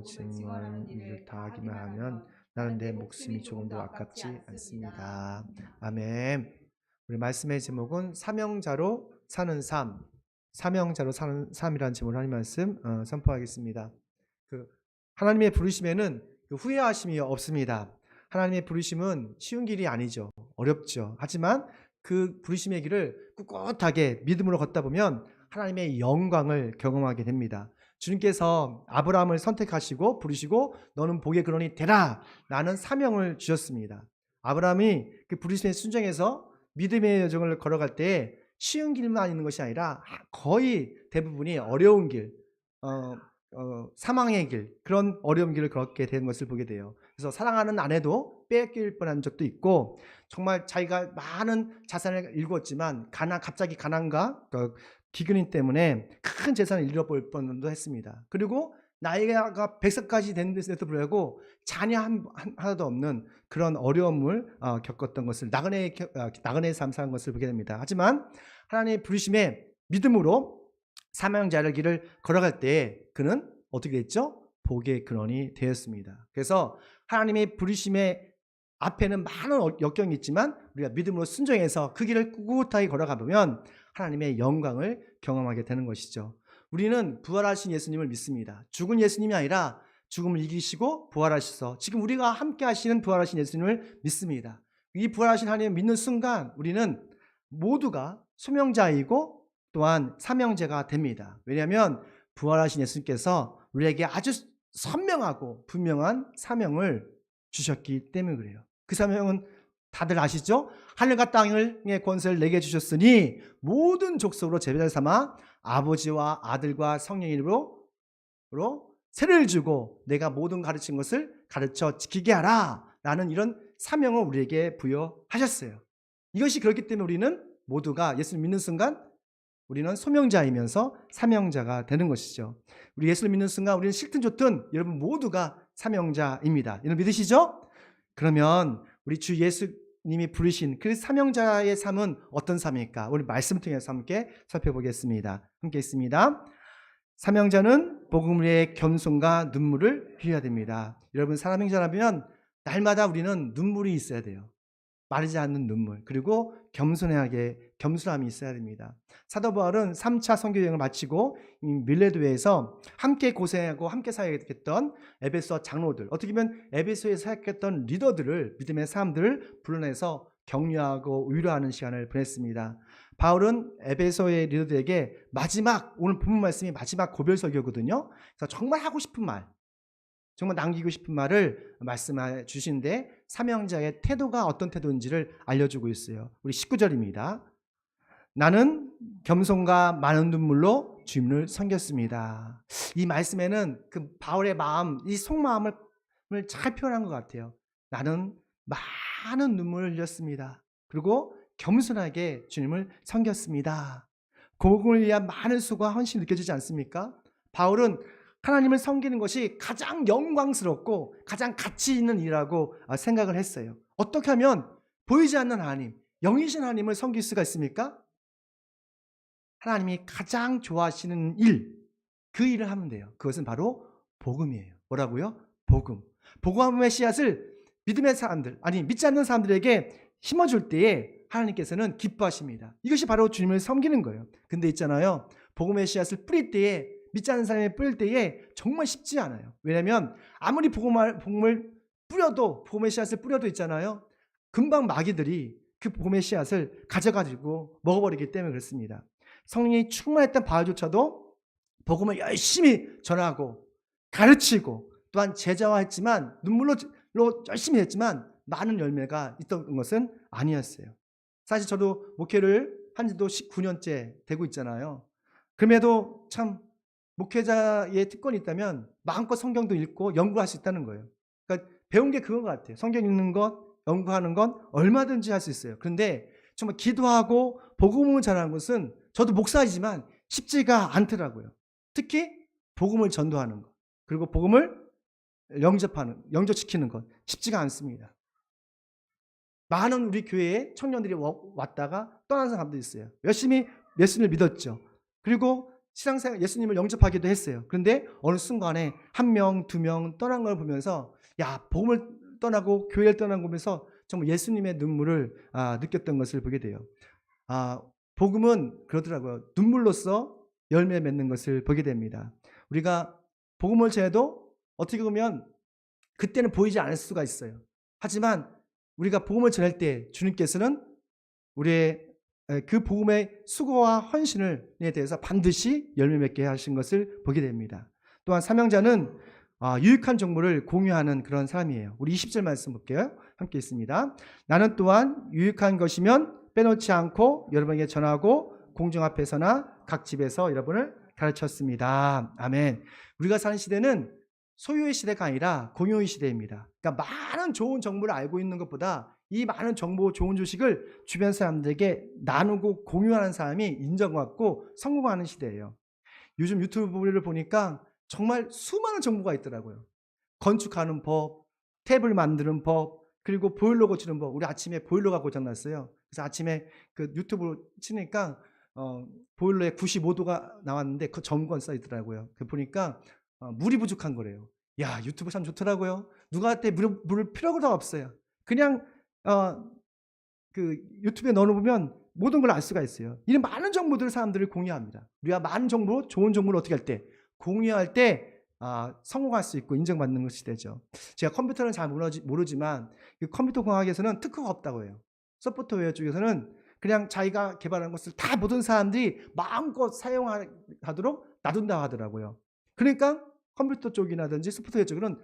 짐을 이를 다하기만 하면 나는 내 목숨이 조금도 아깝지 않습니다. 아멘. 우리 말씀의 제목은 사명자로 사는 삶, 사명자로 사는 삶이라는 제목으로 하나님 말씀 선포하겠습니다. 하나님의 부르심에는 후회하심이 없습니다. 하나님의 부르심은 쉬운 길이 아니죠. 어렵죠. 하지만 그 부르심의 길을 꿋꿋하게 믿음으로 걷다 보면 하나님의 영광을 경험하게 됩니다. 주님께서 아브라함을 선택하시고 부르시고 너는 복의 근원이 되라 라는 사명을 주셨습니다. 아브라함이 그 부르심에 순종해서 믿음의 여정을 걸어갈 때 쉬운 길만 있는 것이 아니라 거의 대부분이 어려운 길, 사망의 길, 그런 어려운 길을 걷게 된 것을 보게 돼요. 그래서 사랑하는 아내도 뺏길 뻔한 적도 있고, 정말 자기가 많은 자산을 일구었지만 갑자기 가난과 기근인 때문에 큰 재산을 잃어버릴 뻔도 했습니다. 그리고 나이가 100살까지 됐는데도 불구하고 자녀 하나도 없는 그런 어려움을 겪었던 것을 나그네의 삶 사는 것을 보게 됩니다. 하지만 하나님의 부르심에 믿음으로 사명자의 길을 걸어갈 때 그는 어떻게 됐죠? 복의 근원이 되었습니다. 그래서 하나님의 부르심의 앞에는 많은 역경이 있지만 우리가 믿음으로 순종해서 그 길을 꿋꿋하게 걸어가 보면 하나님의 영광을 경험하게 되는 것이죠. 우리는 부활하신 예수님을 믿습니다. 죽은 예수님이 아니라 죽음을 이기시고 부활하셔서 지금 우리가 함께 하시는 부활하신 예수님을 믿습니다. 이 부활하신 하나님을 믿는 순간 우리는 모두가 소명자이고 또한 사명자가 됩니다. 왜냐하면 부활하신 예수님께서 우리에게 아주 선명하고 분명한 사명을 주셨기 때문에 그래요. 그 사명은 다들 아시죠? 하늘과 땅의 권세를 내게 주셨으니 모든 족속으로 제자를 삼아 아버지와 아들과 성령의 이름으로 세례를 주고 내가 모든 가르친 것을 가르쳐 지키게 하라 라는 이런 사명을 우리에게 부여하셨어요. 이것이 그렇기 때문에 우리는 모두가 예수를 믿는 순간 우리는 소명자이면서 사명자가 되는 것이죠. 우리 예수를 믿는 순간 우리는 싫든 좋든 여러분 모두가 사명자입니다. 여러분 믿으시죠? 그러면 우리 주 예수님이 부르신 그 사명자의 삶은 어떤 삶일까? 우리 말씀을 통해서 함께 살펴보겠습니다. 함께 있습니다. 사명자는 복음을 위해 겸손과 눈물을 흘려야 됩니다. 여러분 사명자라면 날마다 우리는 눈물이 있어야 돼요. 마르지 않는 눈물, 그리고 겸손함이 있어야 됩니다. 사도 바울은 3차 선교 여행을 마치고 밀레도에서 함께 고생하고 함께 사역했던 에베소 장로들, 어떻게 보면 에베소에서 사역했던 리더들을, 믿음의 사람들을 불러내서 격려하고 위로하는 시간을 보냈습니다. 바울은 에베소의 리더들에게 오늘 본문 말씀이 마지막 고별 설교거든요. 그래서 정말 하고 싶은 말, 정말 남기고 싶은 말을 말씀해 주시는데 사명자의 태도가 어떤 태도인지를 알려주고 있어요. 우리 19절입니다. 나는 겸손과 많은 눈물로 주님을 섬겼습니다. 이 말씀에는 그 바울의 마음, 이 속마음을 잘 표현한 것 같아요. 나는 많은 눈물을 흘렸습니다. 그리고 겸손하게 주님을 섬겼습니다. 복음을 위한 많은 수고와 헌신이 느껴지지 않습니까? 바울은 하나님을 섬기는 것이 가장 영광스럽고 가장 가치 있는 일이라고 생각을 했어요. 어떻게 하면 보이지 않는 하나님, 영이신 하나님을 섬길 수가 있습니까? 하나님이 가장 좋아하시는 일, 그 일을 하면 돼요. 그것은 바로 복음이에요. 뭐라고요? 복음. 복음의 씨앗을 믿음의 사람들, 믿지 않는 사람들에게 심어줄 때에 하나님께서는 기뻐하십니다. 이것이 바로 주님을 섬기는 거예요. 근데 있잖아요, 복음의 씨앗을 뿌릴 때에, 믿지 않는 사람이 뿌릴 때에 정말 쉽지 않아요. 왜냐하면 아무리 복음을 뿌려도, 복음의 씨앗을 뿌려도 있잖아요, 금방 마귀들이 그 복음의 씨앗을 가져가지고 먹어버리기 때문에 그렇습니다. 성령이 충만했던 바울조차도 복음을 열심히 전하고 가르치고 또한 제자화했지만, 눈물로 열심히 했지만 많은 열매가 있던 것은 아니었어요. 사실 저도 목회를 한 지도 19년째 되고 있잖아요. 그럼에도 참 목회자의 특권이 있다면 마음껏 성경도 읽고 연구할 수 있다는 거예요. 그러니까 배운 게 그건 것 같아요. 성경 읽는 것, 연구하는 건 얼마든지 할 수 있어요. 그런데 정말 기도하고 복음을 전하는 것은 저도 목사이지만 쉽지가 않더라고요. 특히 복음을 전도하는 것, 그리고 복음을 영접시키는 것 쉽지가 않습니다. 많은 우리 교회에 청년들이 왔다가 떠나는 사람도 있어요. 열심히 예수님을 믿었죠. 그리고 신앙생활 예수님을 영접하기도 했어요. 그런데 어느 순간에 한 명, 두 명 떠난 걸 보면서 야, 복음을 떠나고 교회를 떠난 거 보면서 정말 예수님의 눈물을 느꼈던 것을 보게 돼요. 복음은 그러더라고요. 눈물로써 열매 맺는 것을 보게 됩니다. 우리가 복음을 전해도 어떻게 보면 그때는 보이지 않을 수가 있어요. 하지만 우리가 복음을 전할 때 주님께서는 우리의 그 복음의 수고와 헌신에 대해서 반드시 열매 맺게 하신 것을 보게 됩니다. 또한 사명자는 유익한 정보를 공유하는 그런 사람이에요. 우리 20절 말씀 볼게요. 함께 있습니다. 나는 또한 유익한 것이면 빼놓지 않고 여러분에게 전하고 공중 앞에서나 각 집에서 여러분을 가르쳤습니다. 아멘. 우리가 사는 시대는 소유의 시대가 아니라 공유의 시대입니다. 그러니까 많은 좋은 정보를 알고 있는 것보다 이 많은 정보, 좋은 지식을 주변 사람들에게 나누고 공유하는 사람이 인정받고 성공하는 시대예요. 요즘 유튜브를 보니까 정말 수많은 정보가 있더라고요. 건축하는 법, 탭을 만드는 법, 그리고 보일러 고치는 법. 우리 아침에 보일러가 고장났어요. 그래서 아침에 그 유튜브로 치니까 보일러에 95도가 나왔는데 그 점권 써 있더라고요. 그 보니까 물이 부족한 거래요. 야, 유튜브 참 좋더라고요. 누구한테 물을 필요가 없어요. 그냥 그 유튜브에 넣어놓으면 모든 걸 알 수가 있어요. 이런 많은 정보들을 사람들이 공유합니다. 우리가 많은 정보, 좋은 정보를 어떻게 할 때, 공유할 때 성공할 수 있고 인정받는 것이 되죠. 제가 컴퓨터는 잘 모르지만 컴퓨터 공학에서는 특허가 없다고 해요. 소프트웨어 쪽에서는 그냥 자기가 개발한 것을 다 모든 사람들이 마음껏 사용하도록 놔둔다고 하더라고요. 그러니까 컴퓨터 쪽이라든지 소프트웨어 쪽은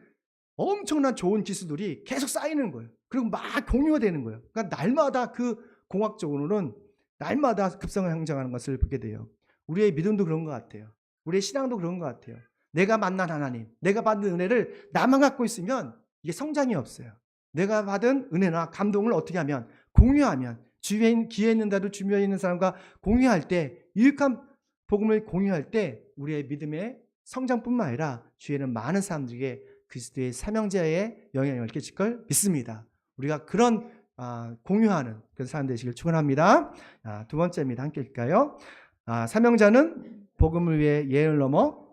엄청난 좋은 기술들이 계속 쌓이는 거예요. 그리고 막 공유가 되는 거예요. 그러니까 날마다 그 공학적으로는 날마다 급성을 형성하는 것을 보게 돼요. 우리의 믿음도 그런 것 같아요. 우리의 신앙도 그런 것 같아요. 내가 만난 하나님, 내가 받은 은혜를 나만 갖고 있으면 이게 성장이 없어요. 내가 받은 은혜나 감동을 어떻게 하면, 공유하면, 주위에 기회 있는 대로 주변에 있는 사람과 공유할 때, 유익한 복음을 공유할 때 우리의 믿음의 성장뿐만 아니라 주위에는 많은 사람들에게 그리스도의 사명자의 영향을 끼칠 걸 믿습니다. 우리가 그런 공유하는 그런 사람 되시길 축원합니다. 두 번째입니다. 함께 읽을까요? 사명자는 복음을 위해 예를 넘어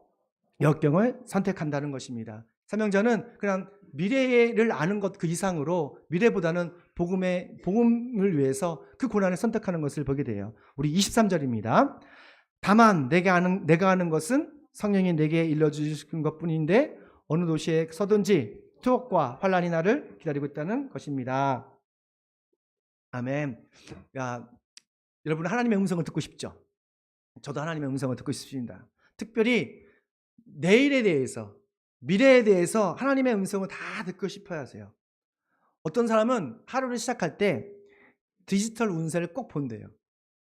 역경을 선택한다는 것입니다. 사명자는 그냥 미래를 아는 것 그 이상으로 미래보다는 복음을 위해서 그 고난을 선택하는 것을 보게 돼요. 우리 23절입니다. 다만 내가 아는 것은 성령이 내게 일러주신 것뿐인데 어느 도시에 서든지 투옥과 환난이 나를 기다리고 있다는 것입니다. 아멘. 여러분 하나님의 음성을 듣고 싶죠? 저도 하나님의 음성을 듣고 싶습니다. 특별히 내일에 대해서, 미래에 대해서 하나님의 음성을 다 듣고 싶어 하세요. 어떤 사람은 하루를 시작할 때 디지털 운세를 꼭 본대요.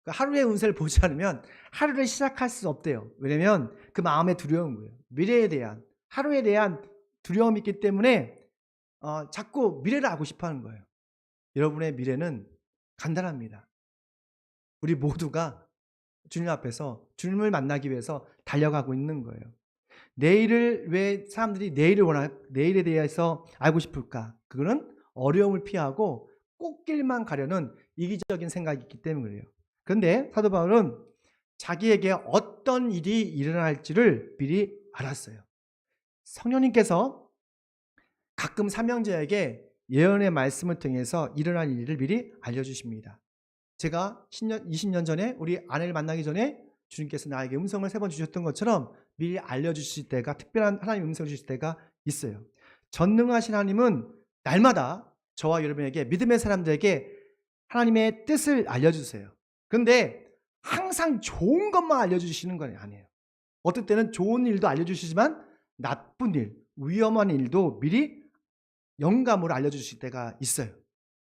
하루의 운세를 보지 않으면 하루를 시작할 수 없대요. 왜냐면 그 마음에 두려운 거예요. 미래에 대한, 하루에 대한 두려움이 있기 때문에 자꾸 미래를 알고 싶어 하는 거예요. 여러분의 미래는 간단합니다. 우리 모두가 주님 앞에서 주님을 만나기 위해서 달려가고 있는 거예요. 내일을 왜 사람들이 내일에 대해서 알고 싶을까? 그거는 어려움을 피하고 꽃길만 가려는 이기적인 생각이 있기 때문이에요. 그런데 사도 바울은 자기에게 어떤 일이 일어날지를 미리 알았어요. 성령님께서 가끔 사명자에게 예언의 말씀을 통해서 일어날 일을 미리 알려주십니다. 제가 20년 전에 우리 아내를 만나기 전에 주님께서 나에게 음성을 3번 주셨던 것처럼 미리 알려주실 때가, 특별한 하나님의 음성을 주실 때가 있어요. 전능하신 하나님은 날마다 저와 여러분에게, 믿음의 사람들에게 하나님의 뜻을 알려주세요. 그런데 항상 좋은 것만 알려주시는 건 아니에요. 어떨 때는 좋은 일도 알려주시지만 나쁜 일, 위험한 일도 미리 영감으로 알려주실 때가 있어요.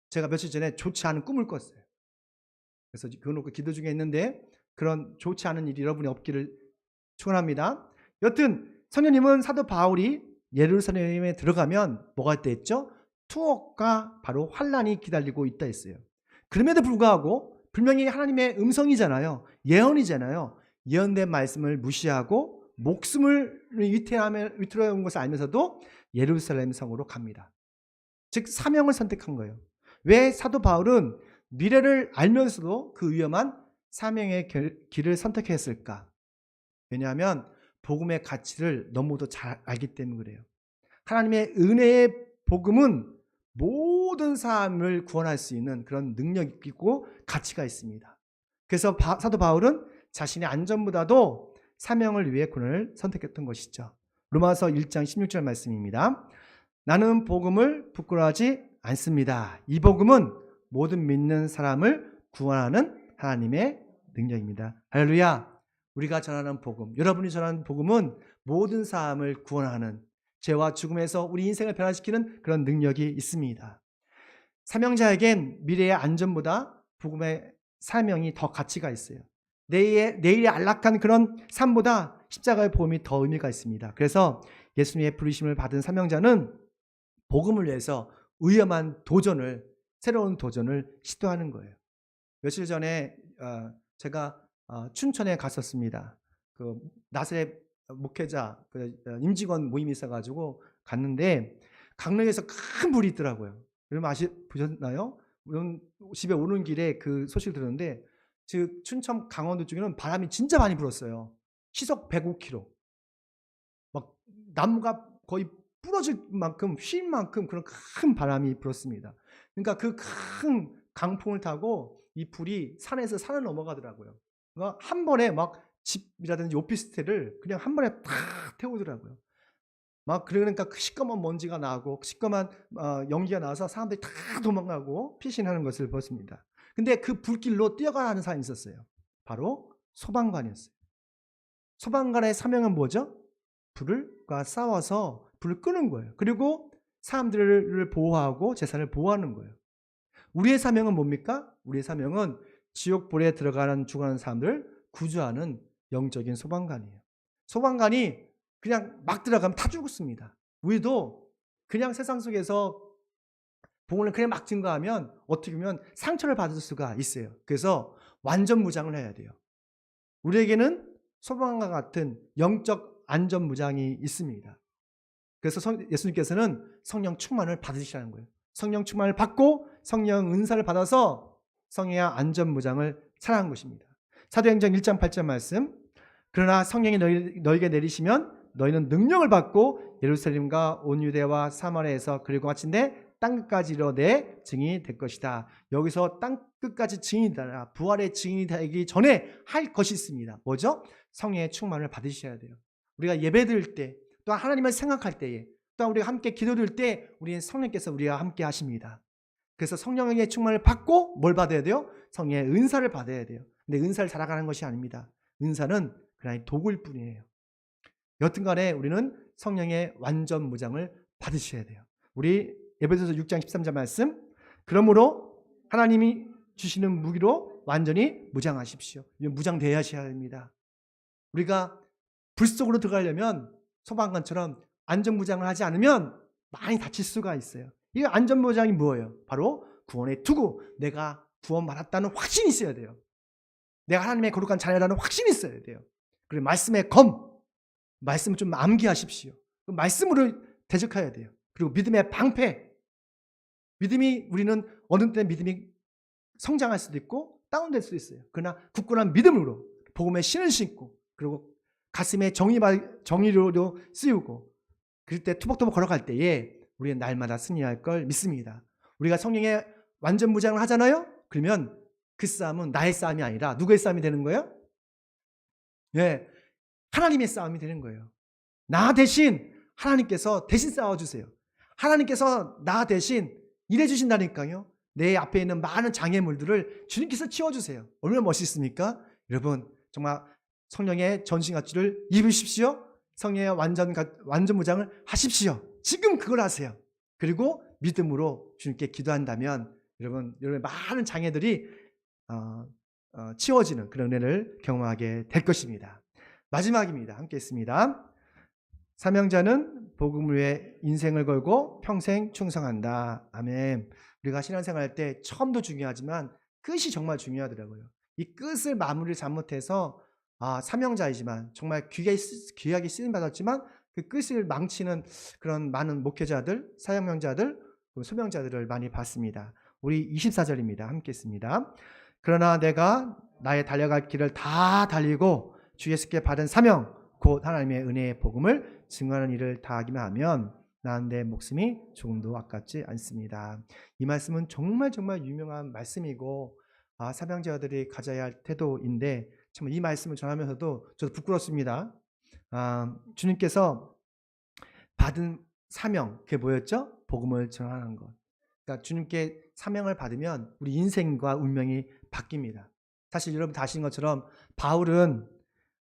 제가 며칠 전에 좋지 않은 꿈을 꿨어요. 그래서 그거 놓고 기도 중에 있는데 그런 좋지 않은 일이 여러분이 없기를 축원합니다. 여튼 성령님은 사도 바울이 예루살렘에 들어가면 뭐가 있다 했죠? 투옥과 바로 환난이 기다리고 있다 했어요. 그럼에도 불구하고 분명히 하나님의 음성이잖아요. 예언이잖아요. 예언된 말씀을 무시하고 목숨을 위태로운 것을 알면서도 예루살렘 성으로 갑니다. 즉 사명을 선택한 거예요. 왜 사도 바울은 미래를 알면서도 그 위험한 사명의 길을 선택했을까? 왜냐하면 복음의 가치를 너무도 잘 알기 때문에 그래요. 하나님의 은혜의 복음은 모든 사람을 구원할 수 있는 그런 능력이 있고 가치가 있습니다. 그래서 사도 바울은 자신의 안전보다도 사명을 위해 구원을 선택했던 것이죠. 로마서 1장 16절 말씀입니다. 나는 복음을 부끄러워하지 않습니다. 이 복음은 모든 믿는 사람을 구원하는 하나님의 능력입니다. 할렐루야. 우리가 전하는 복음, 여러분이 전하는 복음은 모든 사람을 구원하는, 죄와 죽음에서 우리 인생을 변화시키는 그런 능력이 있습니다. 사명자에겐 미래의 안전보다 복음의 사명이 더 가치가 있어요. 내일의 안락한 그런 삶보다 십자가의 보험이 더 의미가 있습니다. 그래서 예수님의 부르심을 받은 사명자는 복음을 위해서 위험한 도전을, 새로운 도전을 시도하는 거예요. 며칠 전에 제가 춘천에 갔었습니다. 그 나사렛 목회자 임직원 모임이 있어가지고 갔는데 강릉에서 큰 불이 있더라고요. 여러분 보셨나요? 집에 오는 길에 그 소식을 들었는데, 즉 춘천 강원도 쪽에는 바람이 진짜 많이 불었어요. 시속 105km. 막 나무가 거의 부러질 만큼, 휜 만큼 그런 큰 바람이 불었습니다. 그러니까 그 큰 강풍을 타고 이 불이 산에서 산을 넘어가더라고요. 그러니까 한 번에 막 집이라든지 오피스텔을 그냥 한 번에 탁 태우더라고요. 막 그러니까 시꺼먼 먼지가 나고 시꺼먼 연기가 나와서 사람들이 다 도망가고 피신하는 것을 봤습니다. 근데 그 불길로 뛰어가는 사람이 있었어요. 바로 소방관이었어요. 소방관의 사명은 뭐죠? 불과 싸워서 불을 끄는 거예요. 그리고 사람들을 보호하고 재산을 보호하는 거예요. 우리의 사명은 뭡니까? 우리의 사명은 지옥불에 들어가는 죽어가는 사람들을 구조하는 영적인 소방관이에요. 소방관이 그냥 막 들어가면 다 죽었습니다. 우리도 그냥 세상 속에서 복음을 그냥 막 증거하면 어떻게 보면 상처를 받을 수가 있어요. 그래서 완전 무장을 해야 돼요. 우리에게는 소방관과 같은 영적 안전 무장이 있습니다. 그래서 예수님께서는 성령 충만을 받으시라는 거예요. 성령 충만을 받고 성령 은사를 받아서 성령의 안전 무장을 차라한 것입니다. 사도행전 1장 8절 말씀. 그러나 성령이 너희에게 내리시면 너희는 능력을 받고 예루살렘과 온 유대와 사마리아에서 그리고 마침내 땅끝까지 이르러 내 증인이 될 것이다. 여기서 땅끝까지 증인이다. 부활의 증인이 되기 전에 할 것이 있습니다. 뭐죠? 성령의 충만을 받으셔야 돼요. 우리가 예배드릴 때, 또 하나님을 생각할 때에, 또 우리가 함께 기도드릴 때 우리는 성령께서 우리와 함께 하십니다. 그래서 성령의 충만을 받고 뭘 받아야 돼요? 성령의 은사를 받아야 돼요. 근데 은사를 자랑하는 것이 아닙니다. 은사는 그냥 도구일 뿐이에요. 여튼 간에 우리는 성령의 완전 무장을 받으셔야 돼요. 우리 에베소서 6장 13절 말씀. 그러므로 하나님이 주시는 무기로 완전히 무장하십시오. 무장되어야 합니다. 우리가 불 속으로 들어가려면 소방관처럼 안전무장을 하지 않으면 많이 다칠 수가 있어요. 이 안전무장이 뭐예요? 바로 구원의 투구. 내가 구원받았다는 확신이 있어야 돼요. 내가 하나님의 거룩한 자녀라는 확신이 있어야 돼요. 그리고 말씀의 검, 말씀을 좀 암기하십시오. 말씀으로 대적해야 돼요. 그리고 믿음의 방패. 믿음이, 우리는 어느 때 믿음이 성장할 수도 있고 다운될 수도 있어요. 그러나 굳건한 믿음으로 복음의 신을 신고, 그리고 가슴에 정의로도 쓰이고, 그럴 때 투벅투벅 걸어갈 때에 우리는 날마다 승리할 걸 믿습니다. 우리가 성령의 완전 무장을 하잖아요. 그러면 그 싸움은 나의 싸움이 아니라 누구의 싸움이 되는 거예요? 네, 하나님의 싸움이 되는 거예요. 나 대신 하나님께서 대신 싸워주세요. 하나님께서 나 대신 일해주신다니까요. 내 앞에 있는 많은 장애물들을 주님께서 치워주세요. 얼마나 멋있습니까? 여러분, 정말 성령의 전신갑주를 입으십시오. 성령의 완전 무장을 하십시오. 지금 그걸 하세요. 그리고 믿음으로 주님께 기도한다면 여러분의 많은 장애들이 치워지는 그런 은혜를 경험하게 될 것입니다. 마지막입니다. 함께 있습니다. 사명자는 복음을 위해 인생을 걸고 평생 충성한다. 아멘. 우리가 신앙생활 때 처음도 중요하지만 끝이 정말 중요하더라고요. 이 끝을 마무리를 잘못해서 사명자이지만 정말 귀하게 쓰임받았지만 그 끝을 망치는 그런 많은 목회자들, 사명자들, 소명자들을 많이 봤습니다. 우리 24절입니다. 함께 있습니다. 그러나 내가 나의 달려갈 길을 다 달리고 주 예수께 받은 사명, 곧 하나님의 은혜의 복음을 증거하는 일을 다하기만 하면 난 내 목숨이 조금도 아깝지 않습니다. 이 말씀은 정말 유명한 말씀이고 사명자들이 가져야 할 태도인데 정말 이 말씀을 전하면서도 저도 부끄럽습니다. 주님께서 받은 사명, 그게 뭐였죠? 복음을 전하는 것. 그러니까 주님께 사명을 받으면 우리 인생과 운명이 바뀝니다. 사실 여러분 다 아시는 것처럼 바울은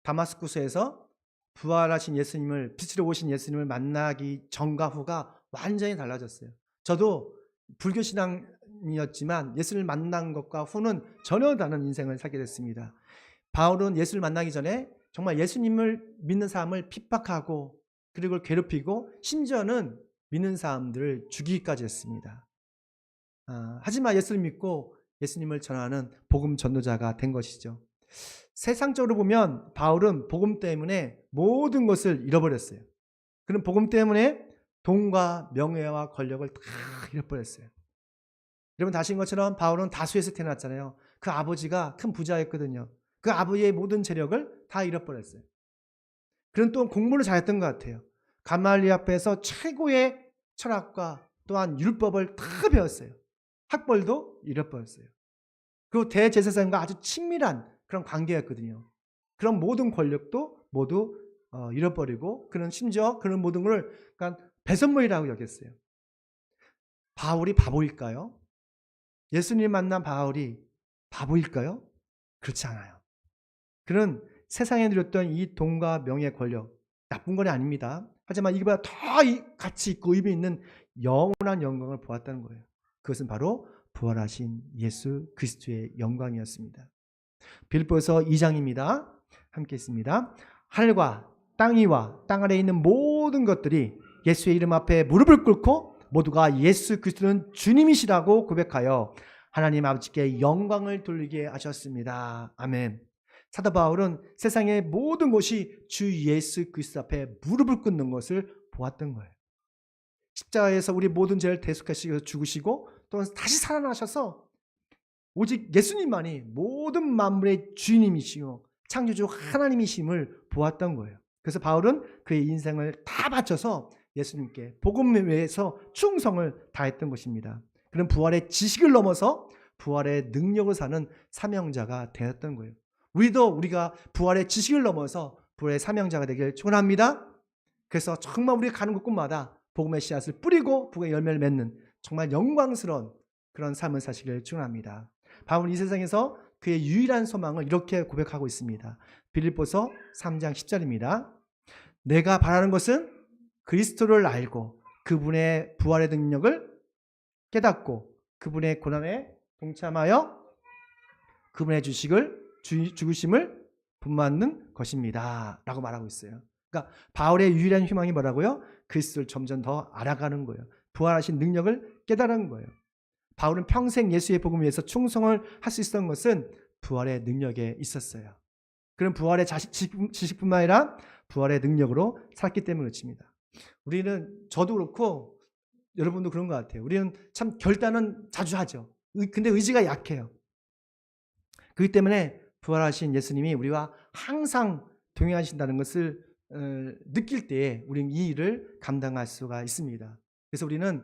다마스쿠스에서 부활하신 예수님을, 빛으로 오신 예수님을 만나기 전과 후가 완전히 달라졌어요. 저도 불교신앙이었지만 예수를 만난 것과 후는 전혀 다른 인생을 살게 됐습니다. 바울은 예수를 만나기 전에 정말 예수님을 믿는 사람을 핍박하고 그리고 괴롭히고 심지어는 믿는 사람들을 죽이기까지 했습니다. 하지만 예수를 믿고 예수님을 전하는 복음 전도자가 된 것이죠. 세상적으로 보면 바울은 복음 때문에 모든 것을 잃어버렸어요. 그는 복음 때문에 돈과 명예와 권력을 다 잃어버렸어요. 여러분 다 아시는 것처럼 바울은 다수에서 태어났잖아요. 그 아버지가 큰 부자였거든요. 그 아버지의 모든 재력을 다 잃어버렸어요. 그는 또 공부를 잘했던 것 같아요. 가말리 앞에서 최고의 철학과 또한 율법을 다 배웠어요. 학벌도 잃어버렸어요. 그리고 대제사장과 아주 친밀한 그런 관계였거든요. 그런 모든 권력도 모두 잃어버리고 그는 심지어 그런 모든 걸 그러니까 배선물이라고 여겼어요. 바울이 바보일까요? 예수님 만난 바울이 바보일까요? 그렇지 않아요. 그는 세상에 누렸던 이 돈과 명예, 권력 나쁜 건 아닙니다. 하지만 이거보다 더 가치 있고 의미 있는 영원한 영광을 보았다는 거예요. 그것은 바로 부활하신 예수 그리스도의 영광이었습니다. 빌립보서 2장입니다. 함께 있습니다. 하늘과 땅 위와 땅 아래에 있는 모든 것들이 예수의 이름 앞에 무릎을 꿇고 모두가 예수 그리스도는 주님이시라고 고백하여 하나님 아버지께 영광을 돌리게 하셨습니다. 아멘. 사도 바울은 세상의 모든 것이 주 예수 그리스도 앞에 무릎을 꿇는 것을 보았던 거예요. 십자가에서 우리 모든 죄를 대속하시고 죽으시고 또 다시 살아나셔서 오직 예수님만이 모든 만물의 주인님이시요 창조주 하나님이심을 보았던 거예요. 그래서 바울은 그의 인생을 다 바쳐서 예수님께 복음을 위해서 충성을 다했던 것입니다. 그는 부활의 지식을 넘어서 부활의 능력을 사는 사명자가 되었던 거예요. 우리가 부활의 지식을 넘어서 부활의 사명자가 되길 축원합니다. 그래서 정말 우리가 가는 곳곳마다 복음의 씨앗을 뿌리고 복음의 열매를 맺는 정말 영광스러운 그런 삶을 사시길 축원합니다. 바울은 이 세상에서 그의 유일한 소망을 이렇게 고백하고 있습니다. 빌립보서 3장 10절입니다. 내가 바라는 것은 그리스도를 알고 그분의 부활의 능력을 깨닫고 그분의 고난에 동참하여 그분의 죽으심을 본받는 것입니다. 라고 말하고 있어요. 그러니까 바울의 유일한 희망이 뭐라고요? 그리스도를 점점 더 알아가는 거예요. 부활하신 능력을 깨달은 거예요. 바울은 평생 예수의 복음을 위해서 충성을 할 수 있었던 것은 부활의 능력에 있었어요. 그런 부활의 지식뿐만 아니라 부활의 능력으로 살았기 때문에 그렇습니다. 저도 그렇고 여러분도 그런 것 같아요. 우리는 참 결단은 자주 하죠. 근데 의지가 약해요. 그렇기 때문에 부활하신 예수님이 우리와 항상 동행하신다는 것을 느낄 때에 우리는 이 일을 감당할 수가 있습니다. 그래서 우리는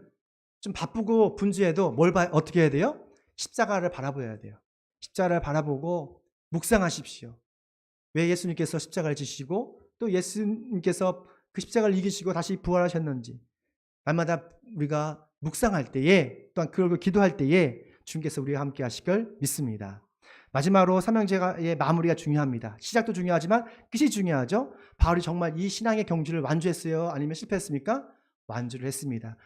좀 바쁘고 분주해도 어떻게 해야 돼요? 십자가를 바라보아야 돼요. 십자가를 바라보고 묵상하십시오. 왜 예수님께서 십자가를 지시고 또 예수님께서 그 십자가를 이기시고 다시 부활하셨는지 날마다 우리가 묵상할 때에 또한 그걸 기도할 때에 주님께서 우리와 함께 하시길 믿습니다. 마지막으로 사명제의 마무리가 중요합니다. 시작도 중요하지만 끝이 중요하죠. 바울이 정말 이 신앙의 경주를 완주했어요? 아니면 실패했습니까? 완주를 했습니다.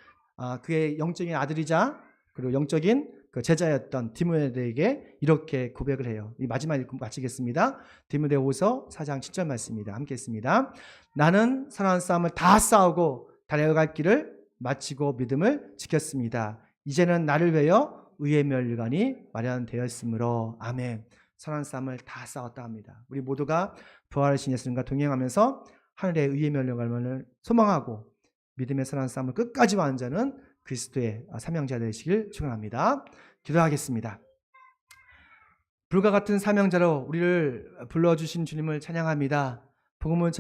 그의 영적인 아들이자 그리고 영적인 그 제자였던 디모데에게 이렇게 고백을 해요. 이 마지막 읽고 마치겠습니다. 디모데후서 4장 7절 말씀입니다. 함께 했습니다. 나는 선한 싸움을 다 싸우고 달려갈 길을 마치고 믿음을 지켰습니다. 이제는 나를 위하여 의의 멸관이 마련되었으므로 아멘. 선한 싸움을 다 싸웠다 합니다. 우리 모두가 부활하신 예수님과 동행하면서 하늘의 의의 멸관을 소망하고 믿음의 선한 싸움을 끝까지 완주하는 그리스도의 사명자 되시길 축원합니다. 기도하겠습니다. 불과 같은 사명자로 우리를 불러주신 주님을 찬양합니다. 복음을 전하는